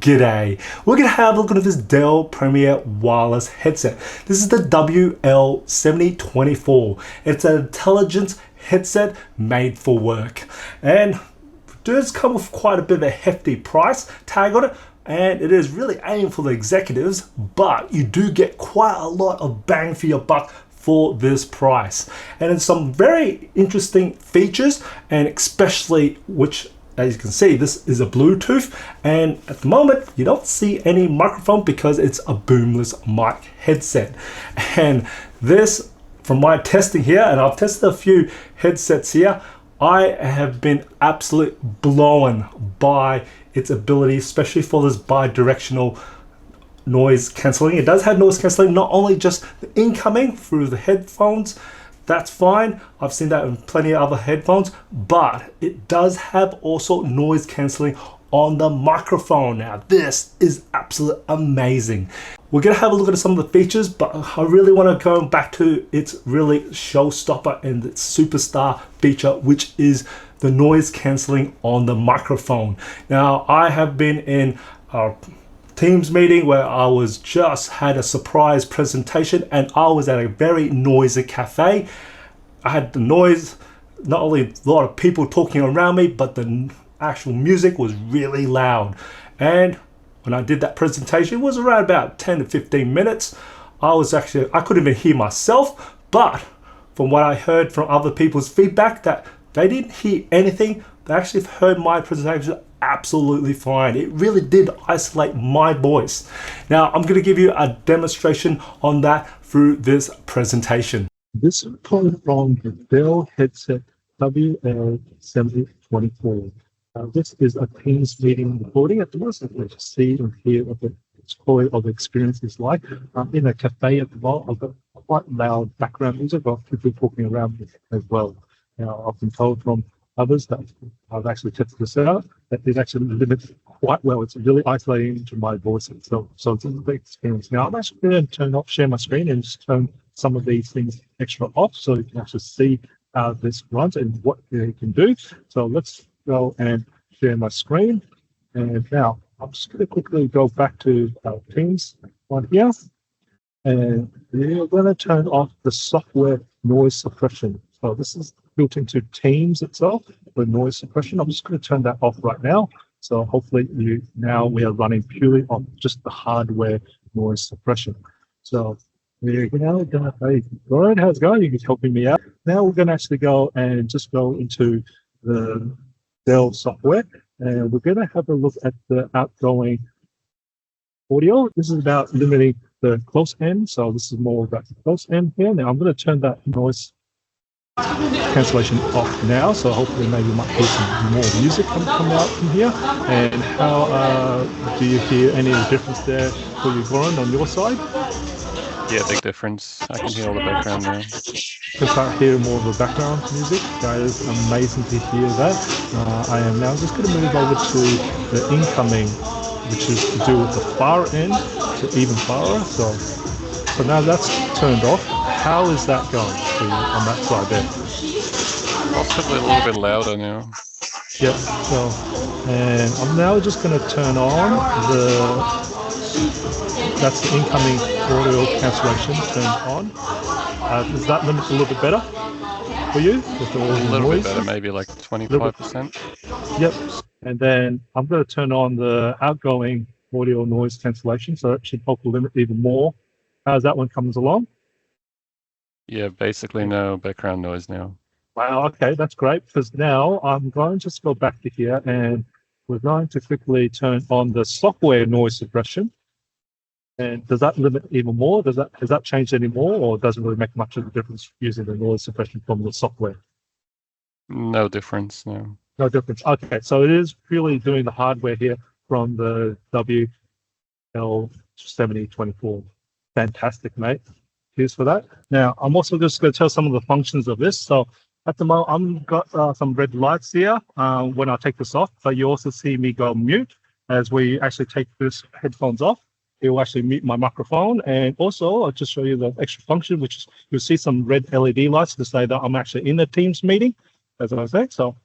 G'day. We're going to have a look at this Dell Premier wireless headset. This is the WL7024. It's an intelligence headset made for work. And it does come with quite a bit of a hefty price tag on it. And it is really aimed for the executives, but you do get quite a lot of bang for your buck for this price. And it's some very interesting features, and especially which, as you can see, this is a Bluetooth, and at the moment you don't see any microphone because it's a boomless mic headset. And this, from my testing here, and I've tested a few headsets here, I have been absolutely blown by its ability, especially for this bi-directional noise cancelling. It does have noise cancelling, not only just the incoming through the headphones. That's fine. I've seen that in plenty of other headphones, but it does have also noise cancelling on the microphone. Now, this is absolutely amazing. We're gonna have a look at some of the features, but I really want to go back to its really showstopper and its superstar feature, which is the noise cancelling on the microphone. Now, I have been in a Teams meeting where I was just had a surprise presentation, and I was at a very noisy cafe. I had the noise, not only a lot of people talking around me, but the actual music was really loud. And when I did that presentation, it was around about 10 to 15 minutes. I couldn't even hear myself, but from what I heard from other people's feedback, that they didn't hear anything. They actually heard my presentation absolutely fine. It really did isolate my voice. Now, I'm going to give you a demonstration on that through this presentation. This is coming from the Dell headset WL7024. This is a Teams meeting recording. At the moment, you can see and hear what the quality of the experience is like. I'm in a cafe at the moment. I've got quite loud background music. I've got people talking around me as well. Now, I've been told from others that I've actually tested this out, that it actually limits quite well. It's really isolating to my voice itself. So it's a big experience. Now, I'm actually going to share my screen and just turn some of these things extra off so you can actually see how this runs and what you can do. So let's go and share my screen. And now I'm just going to quickly go back to our Teams one here. And we're going to turn off the software noise suppression. So this is built into Teams itself for noise suppression. I'm just going to turn that off right now. So hopefully we are running purely on just the hardware noise suppression. So we're now going to, hey, Lauren, how's it going? You're helping me out. Now we're going to actually go and just go into the Dell software, and we're going to have a look at the outgoing audio. This is about limiting the close end. So this is more about the close end here. Now I'm going to turn that noise cancellation off now, so hopefully maybe you might hear some more music come out from here. And how do you hear any difference there for you, Goran, on your side? Yeah, big difference. I can hear all the background now. You can start hearing more of the background music. That is amazing to hear that. I am now just going to move over to the incoming, which is to do with the far end, so even farther. So now that's turned off. How is that going for you on that side there? Possibly a little bit louder now. Yep. So, and I'm now just going to turn on that's the incoming audio cancellation turned on. Does that limit a little bit better for you? With all A the little noise? bit better, maybe like 25%. Yep. And then I'm going to turn on the outgoing audio noise cancellation, so that should help limit even more. How's that one comes along? Yeah, basically no background noise now. Wow, okay, that's great, because now I'm going to just go back to here, and we're going to quickly turn on the software noise suppression. And does that limit even more? Has that changed any more, or doesn't really make much of a difference using the noise suppression from the software? No difference, no. No difference. Okay, so it is purely doing the hardware here from the WL7024. Fantastic, mate. Cheers for that. Now, I'm also just going to tell some of the functions of this. So at the moment, I've got some red lights here when I take this off, but you also see me go mute as we actually take this headphones off. It will actually mute my microphone. And also, I'll just show you the extra function, which is you'll see some red LED lights to say that I'm actually in the Teams meeting, as I say. So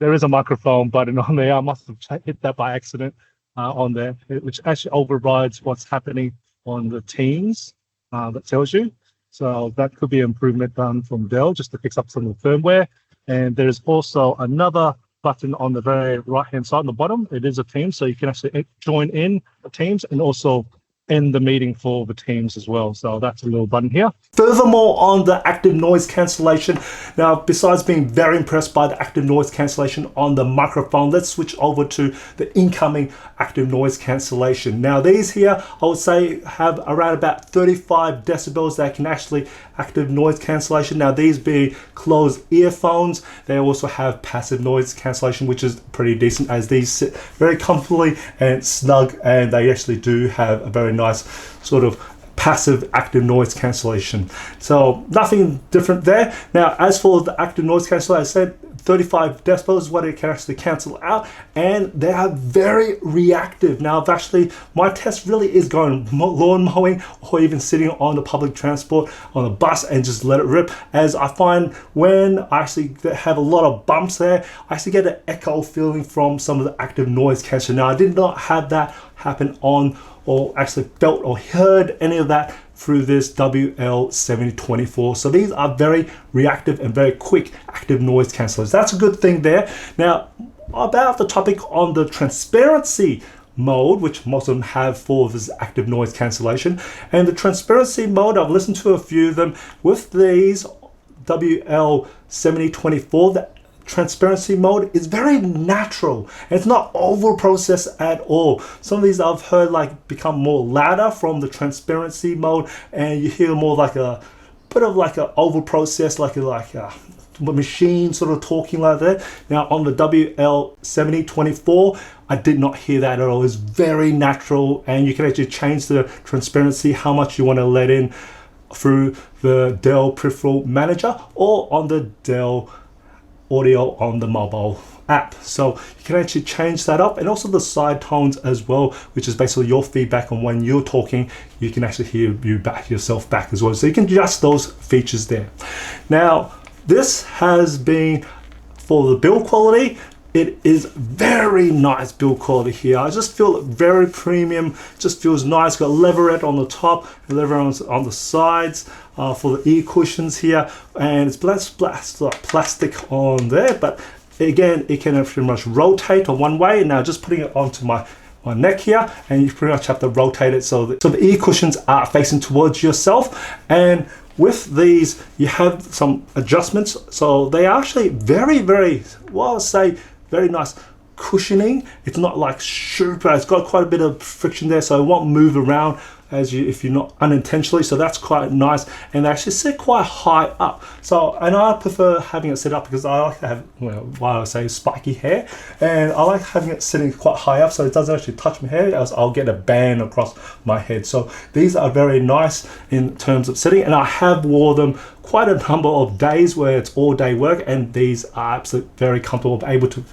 there is a microphone button on there. I must have hit that by accident on there, which actually overrides what's happening on the Teams that tells you. So that could be an improvement done from Dell just to fix up some of the firmware. And there's also another button on the very right-hand side on the bottom. It is a Teams, so you can actually join in the Teams and also end the meeting for the Teams as well. So that's a little button here. Furthermore, on the active noise cancellation, now besides being very impressed by the active noise cancellation on the microphone, let's switch over to the incoming active noise cancellation. Now these here, I would say, have around about 35 decibels that can actually active noise cancellation. Now these being closed earphones, they also have passive noise cancellation, which is pretty decent as these sit very comfortably and snug, and they actually do have a very nice sort of passive active noise cancellation. So nothing different there. Now as for the active noise cancellation, I said 35 decibels is what it can actually cancel out, and they are very reactive. Now I've actually, my test really is going lawn mowing or even sitting on the public transport on a bus and just let it rip, as I find when I actually have a lot of bumps there, I actually get an echo feeling from some of the active noise cancellation. Now I did not have that happen on, or actually felt or heard any of that through this WL7024. So these are very reactive and very quick active noise cancelers. That's a good thing there. Now about the topic on the transparency mode, which most of them have for this active noise cancellation, and the transparency mode, I've listened to a few of them with these WL7024. The transparency mode is very natural and it's not over processed at all. Some of these I've heard like become more louder from the transparency mode, and you hear more like a bit of like a over processed, like a machine sort of talking like that. Now on the WL7024, I did not hear that at all. It's very natural, and you can actually change the transparency, how much you want to let in through the Dell Peripheral Manager or on the Dell Audio on the mobile app. So you can actually change that up, and also the side tones as well, which is basically your feedback on when you're talking. You can actually hear yourself back as well. So you can adjust those features there. Now this has been for the build quality. It is very nice build quality here. I just feel it very premium, just feels nice. Got leatherette on the top, leatherette on the sides for the ear cushions here, and it's plastic on there, but again, it can pretty much rotate on one way. Now just putting it onto my neck here, and you pretty much have to rotate it so the ear cushions are facing towards yourself. And with these, you have some adjustments, so they are actually very, well, I'll say very nice cushioning. It's not like super, it's got quite a bit of friction there, so it won't move around if you're not unintentionally. So that's quite nice, and they actually sit quite high up. So, and I prefer having it set up because I like to have, well, why I say spiky hair, and I like having it sitting quite high up so it doesn't actually touch my hair, else I'll get a band across my head. So these are very nice in terms of sitting, and I have wore them quite a number of days where it's all day work, and these are absolutely very comfortable, able to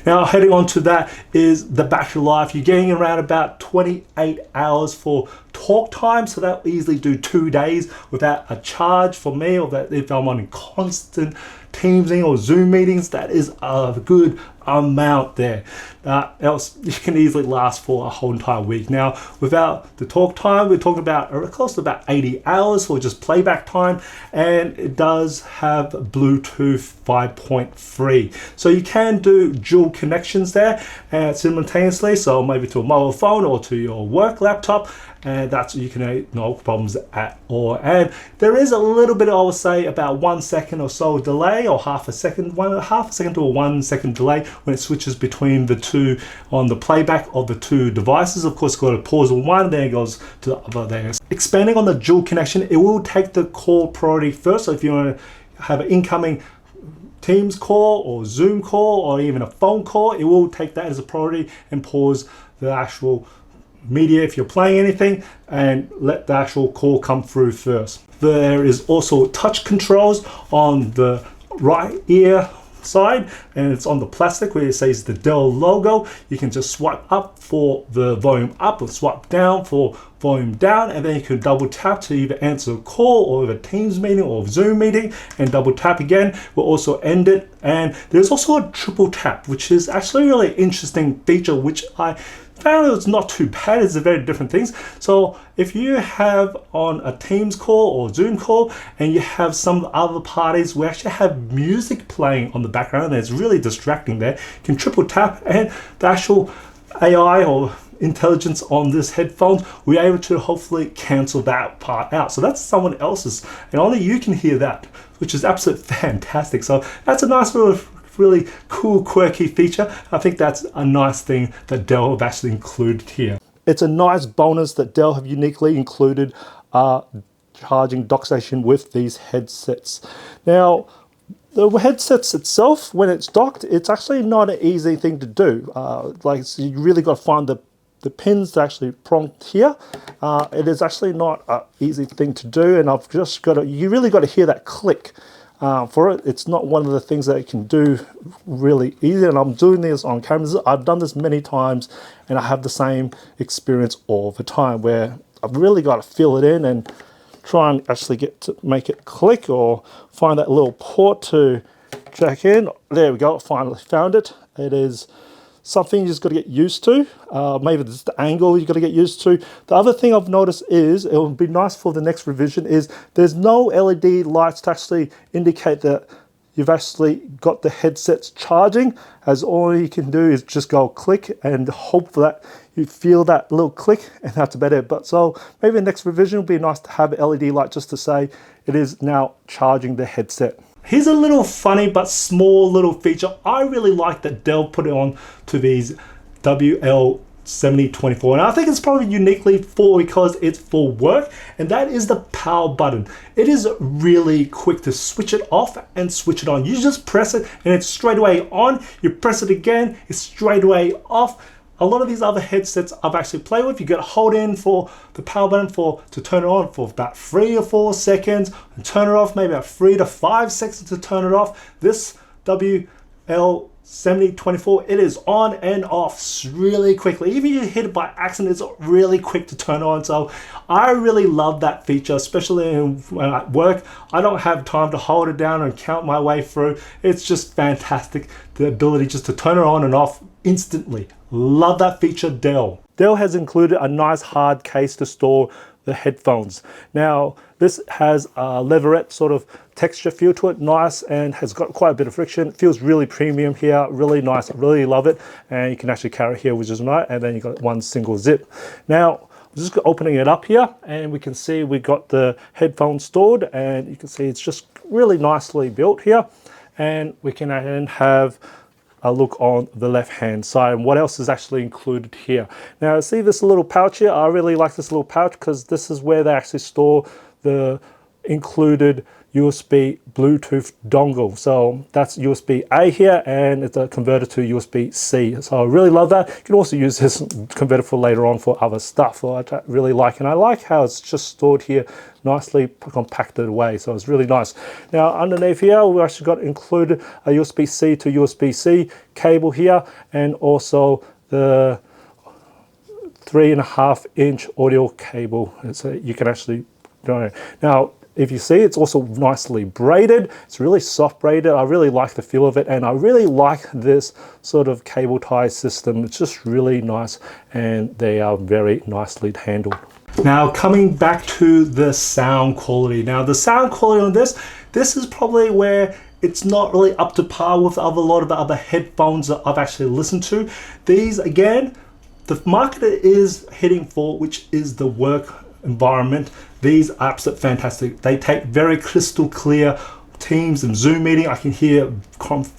now heading on to that is the battery life. You're getting around about 28 hours for talk time, so that'll easily do 2 days without a charge for me, or that if I'm on constant Teamsing or Zoom meetings, that is a good amount there. Else you can easily last for a whole entire week. Now without the talk time, we're talking about close to about 80 hours for just playback time, and it does have Bluetooth 5.3, so you can do dual connections there simultaneously, so maybe to a mobile phone or to your work laptop, and that's, you can no problems at all. And there is a little bit, I would say about 1 second or so delay, or half a second to a 1 second delay when it switches between the two on the playback of the two devices. Of course, got to pause on one, then it goes to the other there. Expanding on the dual connection, it will take the call priority first. So if you want to have an incoming Teams call or Zoom call or even a phone call, it will take that as a priority and pause the actual media if you're playing anything, and let the actual call come through first. There is also touch controls on the right ear side, and it's on the plastic where it says the Dell logo. You can just swipe up for the volume up or swipe down for volume down, and then you can double tap to either answer a call or a Teams meeting or Zoom meeting, and double tap again will also end it. And there's also a triple tap, which is actually a really interesting feature, which I found it was not too bad. It's a very different things. So if you have on a Teams call or Zoom call and you have some other parties, we actually have music playing on the background and it's really distracting there. You can triple tap and the actual AI or intelligence on this headphones, we're able to hopefully cancel that part out. So that's someone else's and only you can hear that, which is absolutely fantastic. So that's a nice little really cool, quirky feature. I think that's a nice thing that Dell have actually included here. It's a nice bonus that Dell have uniquely included charging dock station with these headsets. Now, the headsets itself, when it's docked, it's actually not an easy thing to do. So you really got to find the pins to actually prompt here. It is actually not an easy thing to do, and I've just got to, you really got to hear that click. For it, it's not one of the things that it can do really easy, and I'm doing this on cameras. I've done this many times and I have the same experience all the time where I've really got to fill it in and try and actually get to make it click or find that little port to jack in. There we go, I finally found it. It is something you just got to get used to. Maybe it's the angle you got to get used to. The other thing I've noticed is, it would be nice for the next revision, is there's no LED lights to actually indicate that you've actually got the headsets charging, as all you can do is just go click and hope that you feel that little click, and that's about it. But so maybe the next revision would be nice to have an LED light just to say it is now charging the headset. Here's a little funny but small little feature I really like that Dell put it on to these WL7024, and I think it's probably uniquely for because it's for work, and that is the power button. It is really quick to switch it off and switch it on. You just press it and it's straight away on. You press it again, it's straight away off. A lot of these other headsets I've actually played with, you got to hold in for the power button to turn it on for about 3 or 4 seconds and turn it off maybe about 3 to 5 seconds to turn it off. This WL7024, it is on and off really quickly. Even if you hit it by accident, it's really quick to turn on. So I really love that feature, especially when at work. I don't have time to hold it down and count my way through. It's just fantastic, the ability just to turn it on and off instantly. Love that feature, Dell. Dell has included a nice hard case to store the headphones. Now, this has a leatherette sort of texture feel to it, nice, and has got quite a bit of friction. It feels really premium here, really nice. I really love it. And you can actually carry it here, which is nice, and then you've got one single zip. Now, I'm just opening it up here, and we can see we got the headphones stored, and you can see it's just really nicely built here. And we can then have a look on the left hand side and what else is actually included here. Now see this little pouch here, I really like this little pouch because this is where they actually store the included USB Bluetooth dongle. So that's USB-A here, and it's a converter to USB-C. So I really love that. You can also use this converter for later on for other stuff, which I really like. And I like how it's just stored here nicely compacted away. So it's really nice. Now underneath here, we actually got included a USB-C to USB-C cable here, and also the 3.5-inch audio cable. So you can actually do it. Now, if you see, it's also nicely braided. It's really soft braided. I really like the feel of it, and I really like this sort of cable tie system. It's just really nice, and they are very nicely handled. Now, coming back to the sound quality. Now, the sound quality on this is probably where it's not really up to par with a lot of the other headphones that I've actually listened to. These, again, the market is hitting for, which is the work environment. These are absolutely fantastic. They take very crystal clear Teams and Zoom meeting. I can hear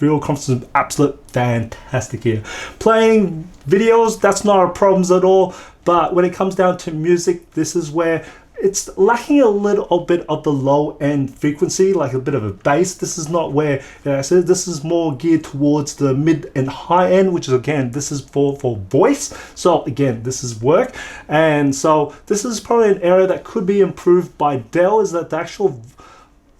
real conferences, absolute fantastic here. Playing videos, that's not a problem at all. But when it comes down to music, this is where it's lacking a little bit of the low end frequency, like a bit of a bass. This is not where, so this is more geared towards the mid and high end, which is, again, this is for voice. So again, this is work. And so this is probably an area that could be improved by Dell, is that the actual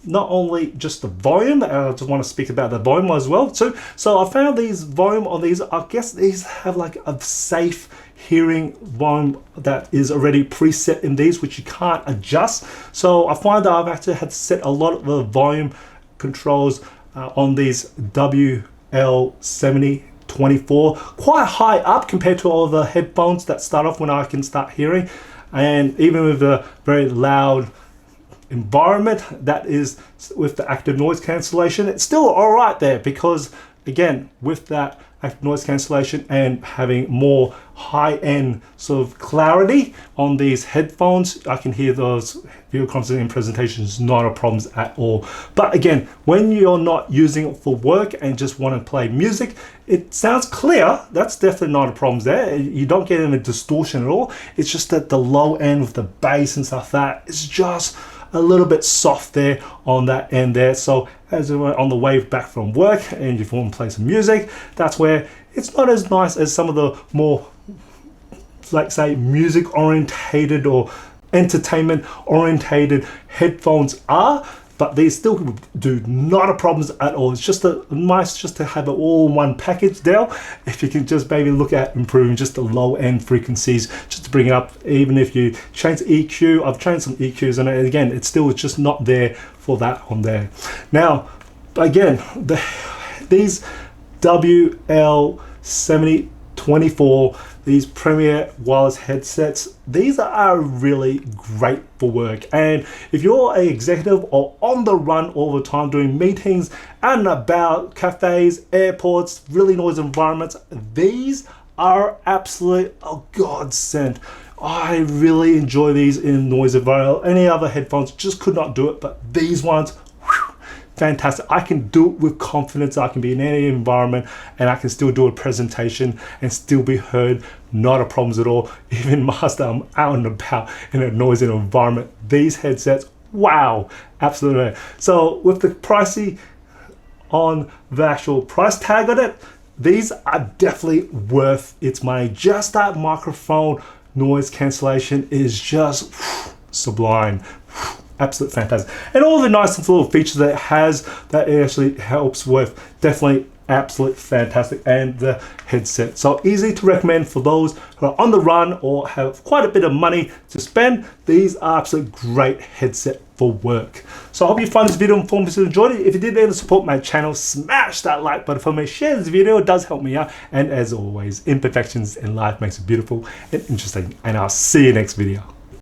not only just the volume, I just want to speak about the volume as well too. So I found these volume on these, I guess these have like a safe hearing volume that is already preset in these, which you can't adjust. So I find that I've actually had to set a lot of the volume controls on these WL7024 quite high up compared to all the headphones that start off when I can start hearing. And even with a very loud environment that is with the active noise cancellation, it's still all right there, because again, with that active noise cancellation and having more high-end sort of clarity on these headphones, I can hear those video conferencing and presentations, not a problem at all. But again, when you're not using it for work and just want to play music, it sounds clear. That's definitely not a problem there. You don't get any distortion at all. It's just that the low end with the bass and stuff, that is just a little bit soft there on that end there. So as we're on the way back from work and you want to play some music, that's where it's not as nice as some of the more, like say, music orientated or entertainment orientated headphones are, but these still do not a problems at all. It's just a nice just to have it all in one package, Dell. If you can just maybe look at improving just the low end frequencies, just to bring it up. Even if you change the EQ, I've changed some EQs, and again, it's still just not there for that on there. Now, again, these WL7024, these Premier wireless headsets, these are really great for work. And if you're an executive or on the run all the time doing meetings and about cafes, airports, really noisy environments, these are absolute a godsend. I really enjoy these in noise environment. Any other headphones just could not do it, but these ones, fantastic. I can do it with confidence. I can be in any environment and I can still do a presentation and still be heard. Not a problems at all. Even master, I'm out and about in a noisy environment. These headsets, wow, absolutely. So with the pricey on the actual price tag on it, these are definitely worth its money. Just that microphone noise cancellation is just sublime. Absolute fantastic. And all the nice little features that it has, that it actually helps with, definitely absolute fantastic. And the headset, so easy to recommend for those who are on the run or have quite a bit of money to spend. These are absolute great headset for work. So I hope you find this video informative and enjoyed it. If you did want to support my channel, smash that like button for me, share this video, it does help me out. And as always, imperfections in life makes it beautiful and interesting. And I'll see you next video.